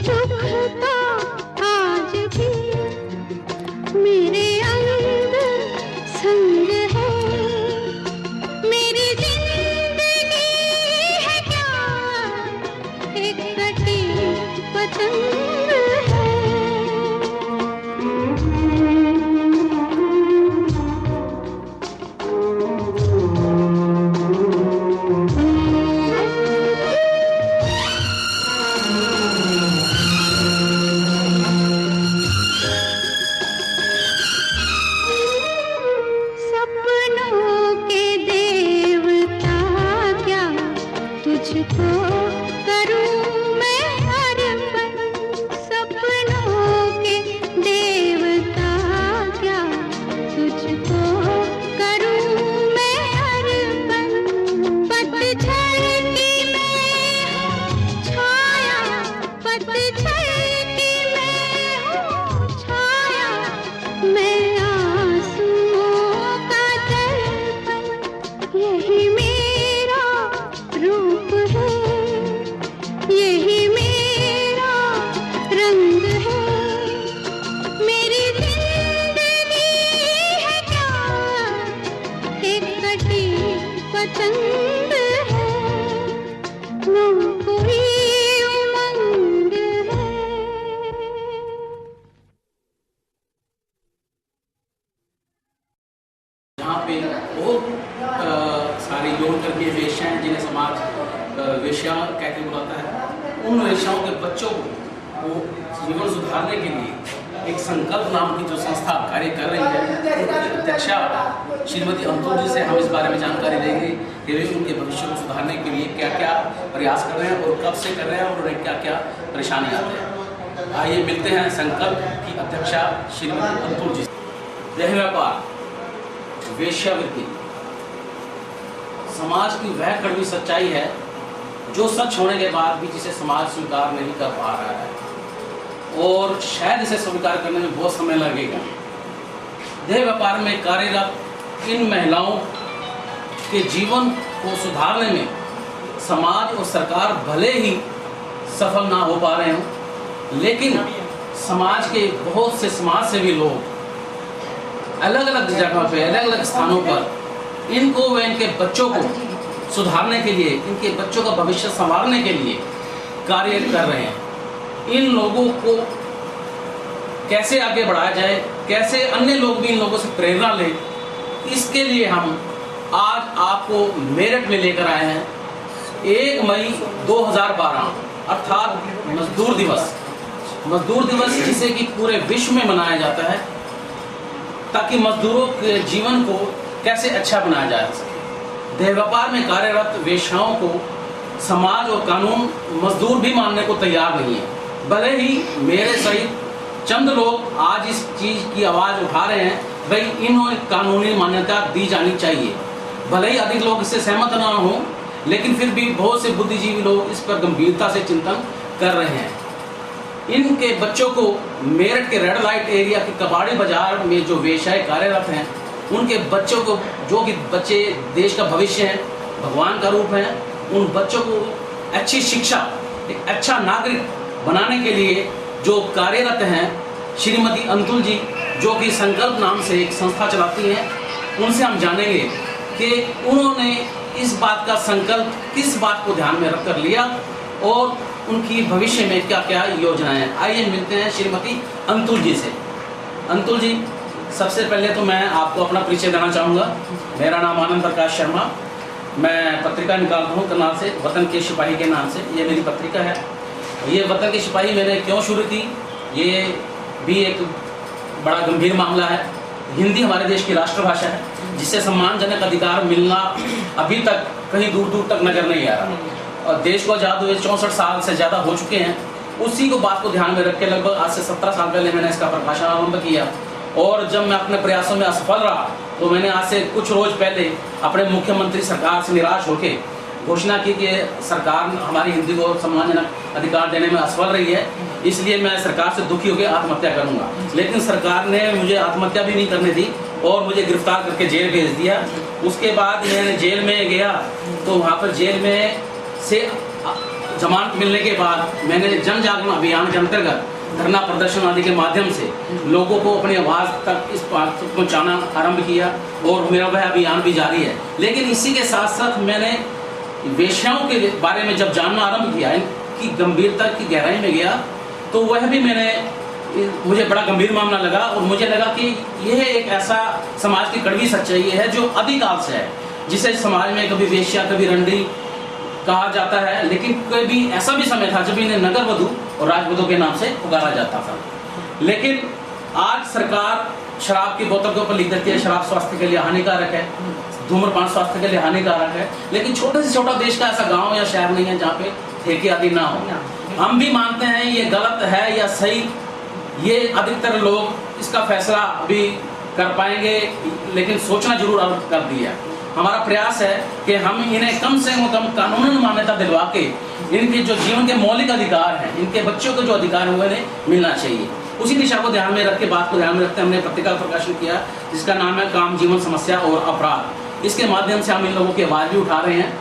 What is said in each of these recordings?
चुभता आज भी मेरे अंदर संग है। मेरी जिंदगी है क्या एक कटी पतंग है। सपनों के देवता क्या तुझको करूं मैं अर्पण। सपनों के देवता क्या तुझको करूं मैं अर्पण। पतझड़ की मैं हूँ छाया, पतझड़ की मैं हूँ छाया। मैं आंसुओं का दर्पण, यही मेरा रूप है, यही मेरा रंग है। मेरी जिंदगी है क्या एक कटी पतंग है, ना कोई उमंग है। यहाँ पे बहुत सारी यौन कर्मी वेश्याएं जिन्हें समाज वेश्या कहकर बुलाता है, उन वेश्याओं के बच्चों को जीवन सुधारने के लिए एक संकल्प नाम की जो संस्था कार्य कर रही है, उनकी अध्यक्षा श्रीमती अंतुल जी से हम इस बारे में जानकारी लेंगे कि वे उनके भविष्य को सुधारने के लिए क्या क्या प्रयास कर रहे हैं और कब से कर रहे हैं और उन्हें क्या क्या परेशानी आते हैं। आइए मिलते हैं संकल्प की अध्यक्षा श्रीमती अंतुल जी। देह व्यापार, वेश्यावृत्ति समाज की वह कड़वी सच्चाई है जो सच होने के बाद भी जिसे समाज स्वीकार नहीं कर पा रहा है और शायद इसे स्वीकार करने में बहुत समय लगेगा। देह व्यापार में कार्यरत इन महिलाओं के जीवन को सुधारने में समाज और सरकार भले ही सफल ना हो पा रहे हों, लेकिन समाज के बहुत से समाज सेवी लोग अलग अलग जगह पे, अलग अलग स्थानों पर इनको व इनके बच्चों को सुधारने के लिए, इनके बच्चों का भविष्य संवारने के लिए कार्य कर रहे हैं। इन लोगों को कैसे आगे बढ़ाया जाए, कैसे अन्य लोग भी इन लोगों से प्रेरणा लें, इसके लिए हम आज आपको मेरठ में लेकर आए हैं। 1 मई 2012 अर्थात मजदूर दिवस जिसे कि पूरे विश्व में मनाया जाता है ताकि मजदूरों के जीवन को कैसे अच्छा बनाया जा सके। देह व्यापार में कार्यरत वेश्याओं को समाज और कानून मजदूर भी मानने को तैयार नहीं है। भले ही मेरे सहित चंद लोग आज इस चीज की आवाज उठा रहे हैं, भाई इन्हें कानूनी मान्यता दी जानी चाहिए। भले ही अधिक लोग इससे सहमत ना हो, लेकिन फिर भी बहुत से बुद्धिजीवी लोग इस पर गंभीरता से चिंतन कर रहे हैं। इनके बच्चों को मेरठ के रेड लाइट एरिया के कबाड़ी बाजार में जो वेश्याएं कार्यरत हैं, उनके बच्चों को, जो कि बच्चे देश का भविष्य हैं, भगवान का रूप हैं, उन बच्चों को अच्छी शिक्षा, एक अच्छा नागरिक बनाने के लिए जो कार्यरत हैं श्रीमती अंतुल जी, जो कि संकल्प नाम से एक संस्था चलाती हैं, उनसे हम जानेंगे कि उन्होंने इस बात का संकल्प किस बात को ध्यान में रखकर लिया और उनकी भविष्य में क्या क्या योजनाएं हैं। आइए मिलते हैं श्रीमती अंतुल जी से। अंतुल जी, सबसे पहले तो मैं आपको अपना परिचय देना चाहूँगा। मेरा नाम आनंद प्रकाश शर्मा, मैं पत्रिका निकालता हूँ करनाल से, वतन के सिपाही के नाम से ये मेरी पत्रिका है। ये वतन के सिपाही मैंने क्यों शुरू की, ये भी एक बड़ा गंभीर मामला है। हिंदी हमारे देश की राष्ट्रभाषा है, जिससे सम्मानजनक अधिकार मिलना अभी तक कहीं दूर दूर तक नजर नहीं आ रहा। और देश को आज़ाद हुए 64 साल से ज़्यादा हो चुके हैं। उसी को बात को ध्यान में रख के लगभग आज से 17 साल पहले मैंने इसका प्रकाशन आरंभ किया। और जब मैं अपने प्रयासों में असफल रहा तो मैंने आज से कुछ रोज पहले अपने मुख्यमंत्री सरकार से निराश होकर घोषणा की कि सरकार हमारी हिंदी को सम्मानजनक अधिकार देने में असफल रही है, इसलिए मैं सरकार से दुखी होकर आत्महत्या करूंगा। लेकिन सरकार ने मुझे आत्महत्या भी नहीं करने दी और मुझे गिरफ्तार करके जेल भेज दिया। उसके बाद मैंने जेल में गया तो वहाँ पर जेल में से जमानत मिलने के बाद मैंने जन जागरण अभियान के अंतर्गत धरना प्रदर्शन आदि के माध्यम से लोगों को अपनी आवाज़ तक इस बात तक पहुँचाना आरंभ किया और मेरा वह अभियान भी जारी है। लेकिन इसी के साथ साथ मैंने वेश्याओं के बारे में जब जानना आरंभ किया, इनकी गंभीरता की गहराई में गया, तो वह भी मुझे बड़ा गंभीर मामला लगा और मुझे लगा कि यह एक ऐसा समाज की कड़वी सच्चाई है जो अधिकाल से है, जिसे समाज में कभी वेश्या कभी रंडी कहा जाता है, लेकिन कभी ऐसा भी समय था जब इन्हें नगर वधू और राजवधू के नाम से पुकारा जाता था। लेकिन आज सरकार शराब की बोतल के ऊपर लिख देती है शराब स्वास्थ्य के लिए हानिकारक है, धूम्रपान स्वास्थ्य के लिए हानिकारक है, लेकिन छोटे से छोटा देश का ऐसा गांव या शहर नहीं है जहाँ पे ठेके आदि ना हो। हम भी मानते हैं ये गलत है या सही, ये अधिकतर लोग इसका फैसला अभी कर पाएंगे, लेकिन सोचना जरूर कर दिया। हमारा प्रयास है कि हम इन्हें कम से कम कानूनन मान्यता दिलवा के इनके जो जीवन के मौलिक अधिकार हैं, इनके बच्चों के जो अधिकार हुए ने मिलना चाहिए। उसी दिशा को ध्यान में रख के, बात को ध्यान में रखते हमने पत्रिका का प्रकाशन किया जिसका नाम है काम जीवन समस्या और अपराध। इसके माध्यम से हम इन लोगों की आवाज़ भी उठा रहे हैं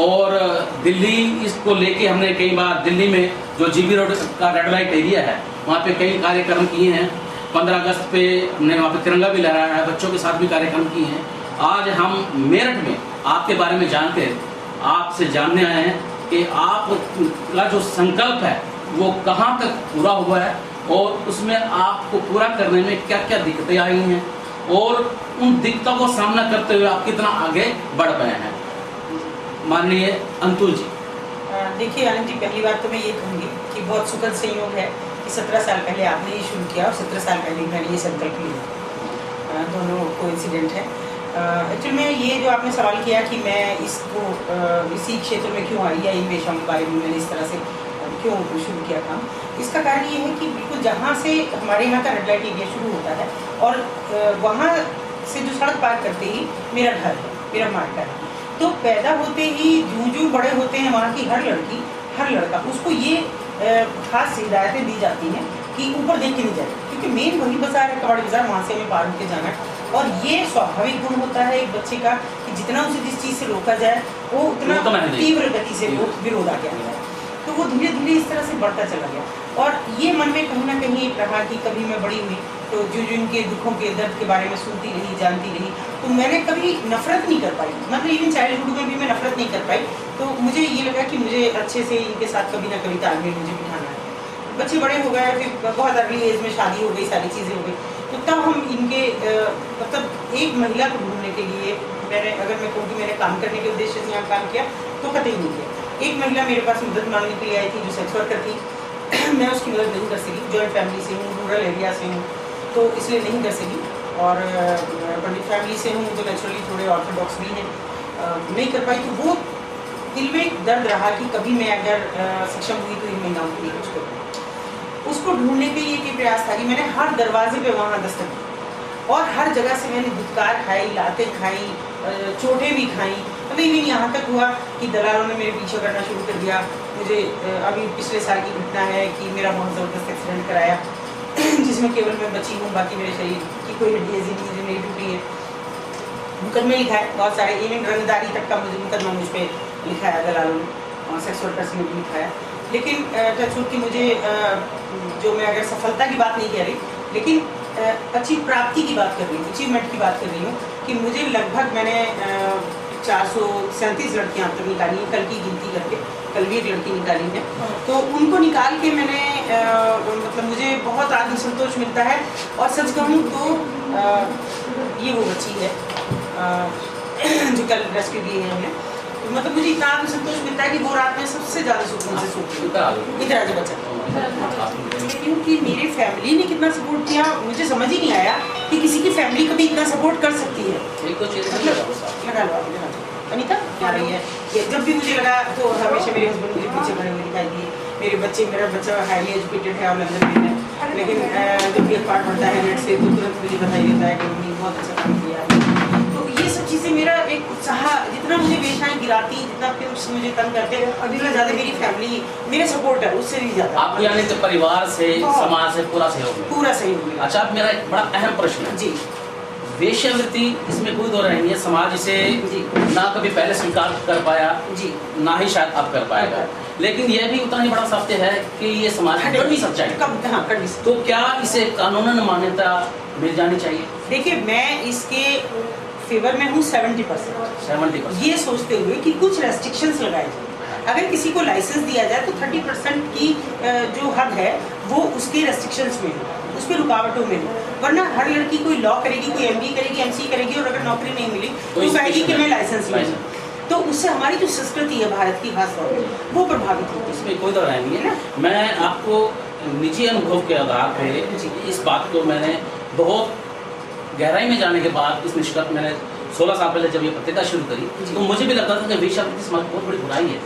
और दिल्ली इसको लेके हमने कई बार दिल्ली में जो जीबी रोड का रेड लाइट एरिया है वहाँ पे कई कार्यक्रम किए हैं। 15 अगस्त पे हमने वहाँ पे तिरंगा भी लहराया है, बच्चों के साथ भी कार्यक्रम किए हैं। आज हम मेरठ में आपके बारे में जानकर आपसे जानने आए हैं कि आपका जो संकल्प है वो कहाँ तक पूरा हुआ है और उसमें आपको पूरा करने में क्या क्या दिक्कतें आई हैं और उन दिक्कतों को सामना करते हुए आप कितना आगे बढ़ पाए हैं। माननीय अंतुल जी। देखिए आनंद जी, पहली बात तो मैं ये कहूँगी कि बहुत सुखद संयोग है कि 17 साल पहले आपने ये शुरू किया और 17 साल पहले मैंने ये संकल्प लिया, दोनों कोइंसिडेंट है। एक्चुअली में ये जो आपने सवाल किया कि मैं इसको इसी क्षेत्र में क्यों आई या इन वेश्याओं के बारे में मैंने इस तरह से क्यों शुरू किया काम, इसका कारण ये है कि बिल्कुल जहाँ से हमारे यहाँ का रेड लाइट एरिया शुरू होता है और वहाँ से जो सड़क पार करते ही मेरा घर है, मेरा मार्केट है, तो पैदा होते ही जूं बड़े होते हैं वहाँ की हर लड़की हर लड़का उसको ये खास हिदायतें दी जाती हैं कि ऊपर देख के नहीं जाए, क्योंकि मेन वही बाजार है, कबाड़ी बाजार, वहाँ से हमें पार होकर जाना है। और ये स्वाभाविक गुण होता है एक बच्चे का कि जितना उसे जिस चीज़ से रोका जाए वो उतना तीव्र गति से विरोध आगे आता है। तो वो धीरे धीरे इस तरह से बढ़ता चला गया और ये मन में कहीं ना कहीं रहा कि कभी मैं बड़ी हुई तो जो इनके दुखों के दर्द के बारे में सुनती रही, जानती रही, तो मैंने कभी नफरत नहीं कर पाई, मतलब इवन चाइल्डहुड में भी मैं नफरत नहीं कर पाई। तो मुझे ये लगा कि मुझे अच्छे से इनके साथ कभी ना कभी तालमेल मुझे बिठाना है। बच्चे बड़े हो गए, फिर बहुत अर्ली एज में शादी हो गई, सारी चीज़ें हो गई, तो तब हम इनके मतलब एक महिला को ढूंढने के लिए मैंने, अगर मैं कहूँ कि मैंने काम करने के उद्देश्य से यहाँ काम किया तो कतई नहीं किया। एक महिला मेरे पास मदद मांगने के लिए आई थी जो सेक्स वर्कर थी, मैं उसकी मदद नहीं कर सकी, जॉइंट फैमिली से हूँ, रूरल एरिया से हूँ, तो इसलिए नहीं कर सकी। और पंडित फैमिली से हूँ तो नेचुरली थोड़े ऑर्थोडॉक्स भी हैं, नहीं कर पाई। तो वो दिल में दर्द रहा कि कभी मैं अगर सक्षम हुई तो इन महिलाओं के लिए कुछ करूँ। उसको ढूंढने के लिए ये प्रयास था कि मैंने हर दरवाजे पे वहाँ दस्तक दी और हर जगह से मैंने धुतकार खाई, लातें खाई, चोटें भी खाई। मतलब इवन यहाँ तक हुआ कि दलालों ने मेरे पीछे करना शुरू कर दिया। मुझे अभी पिछले साल की घटना है कि मेरा बहुत ज़बरदस्त एक्सीडेंट कराया जिसमें केवल मैं बची हूँ, बाकी मेरे शरीर की कोई हड्डी ऐसी नहीं जो मेरी टूटी है। मुकदमे लिखा है बहुत सारे, इवन रंगदारी तक का मुझे मुकदमा मुझ पर लिखा है दलालों ने और सेक्स वर्कर्स ने भी लिखा है। लेकिन टचवुड की मुझे जो मैं अगर सफलता की बात नहीं कह रही, लेकिन अच्छी प्राप्ति की बात कर रही हूँ, अचीवमेंट की बात कर रही हूँ कि मुझे लगभग मैंने 437 लड़कियाँ अब तक निकाली हैं, कल की गिनती करके, कल भी एक लड़की निकाली है। तो उनको निकाल के मैंने मतलब मुझे बहुत आत्मसंतोष मिलता है। और सच कहूँ तो ये वो बच्ची है जो कल रेस्क्यू की है हमने, तो मतलब मुझे इतना आत्मसंतोष मिलता है कि वो रात में सबसे ज़्यादा सुकून से सोती हूँ। इतना जो बच्चा क्योंकि मेरी फैमिली ने कितना सपोर्ट किया मुझे समझ ही नहीं आया कि किसी की फैमिली कभी इतना सपोर्ट कर सकती है। लगा लो अनीता क्या रही है ये, जब भी मुझे लगा तो हमेशा मेरे हस्बैंड मुझे पीछे खड़े हुए दिखाई दिए। मेरा बच्चा हाईली एजुकेटेड है और लंदन में है, लेकिन जब भी अखबार पढ़ता है नेट से तो तुरंत मुझे बताई देता है कि मम्मी बहुत अच्छा काम किया। तो ये सब चीज़ें मेरा एक उत्साह, जितना मुझे वेश्याएं गिराती, जितना फिर उससे मुझे तंग करते हैं, अभी ज़्यादा मेरी फैमिली मेरे सपोर्ट है उससे भी ज़्यादा। आप यानी कि परिवार से, समाज से पूरा सहयोग मिला। अच्छा, अब मेरा एक बड़ा अहम प्रश्न है जी, वेश्यावृत्ति इसमें कोई दो नहीं है, समाज इसे ना कभी पहले स्वीकार कर पाया जी, ना ही शायद अब कर पाएगा। लेकिन यह भी उतना ही बड़ा सत्य है कि ये समाज की कड़वी सच्चाई है। हाँ, कड़वी तो क्या इसे कानूनन मान्यता मिल जानी चाहिए? देखिए, मैं इसके फेवर में हूँ 70%। 70% ये सोचते हुए कि कुछ रेस्ट्रिक्शंस लगाए जाए। अगर किसी को लाइसेंस दिया जाए तो 30% की जो हद है वो उसके रेस्ट्रिक्शंस में हो, उस पर रुकावटों में हो। वरना हर लड़की कोई लॉ करेगी, कोई MBA करेगी, MC करेगी और अगर नौकरी नहीं मिली तो कहेगी कि मैं लाइसेंस ले लूं। तो उससे हमारी जो संस्कृति है भारत की खास तौर पर वो प्रभावित होती है। इसमें कोई दो राय नहीं है ना। मैं आपको निजी अनुभव के आधार पे इस बात को मैंने बहुत गहराई में जाने के बाद इस निष्कर्ष मैंने 16 साल पहले जब ये पत्रिका शुरू करी तो मुझे भी लगता था कि वेश्यावृत्ति समाज बहुत बड़ी बुराई है।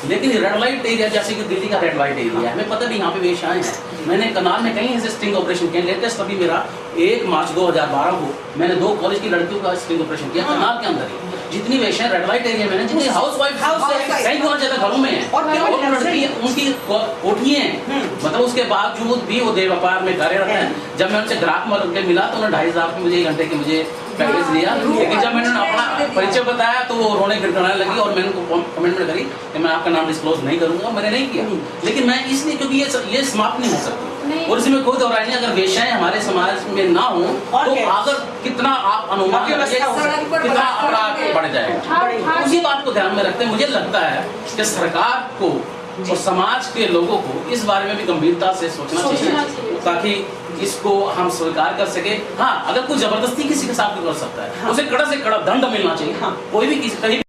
लेकिन रेड लाइट एरिया जैसे कि दिल्ली का रेड लाइट एरिया है, हमें पता नहीं यहाँ पे वेश्याएं हैं। मैंने करनाल में कहीं ऐसे स्टिंग ऑपरेशन किए। लेटेस्ट अभी मेरा 1 मार्च 2012 को मैंने 2 कॉलेज की लड़कियों का स्टिंग ऑपरेशन किया करनाल के अंदर ही। जितनी वेश्याएं रेड लाइट एरिया में, जितनी हाउस वाइफ कई बहुत ज्यादा घरों में है और लड़की उनकी कोठियां हैं, मतलब उसके बावजूद भी वो देह व्यापार में कार्यरत हैं। जब मैं उनसे ग्राहक मार्ग के मिला तो उन्होंने 2,500 की मुझे 1 घंटे की मुझे पैकेज दिया। लेकिन जब मैंने अपना परिचय बताया तो वो रोने गिड़गिड़ाने लगी और मैंने उनको कमेंटमेंट करी कि मैं आपका नाम डिस्क्लोज नहीं करूंगा। मैंने नहीं किया, लेकिन मैं इसलिए क्योंकि ये समाप्त नहीं हो सकती और इसमें कोई दो राय नहीं। अगर वेश्याएं हमारे समाज में ना हो तो अगर कितना आप अनुमान कितना अपराध बढ़ जाएगा। उसी बात को ध्यान में रखते हुए मुझे लगता है कि सरकार को और समाज के लोगों को इस बारे में भी गंभीरता से सोचना चाहिए ताकि इसको हम स्वीकार कर सके। हाँ, अगर कोई जबरदस्ती किसी के साथ भी कर सकता है उसे कड़ा से कड़ा दंड मिलना चाहिए। कोई भी किसी कहीं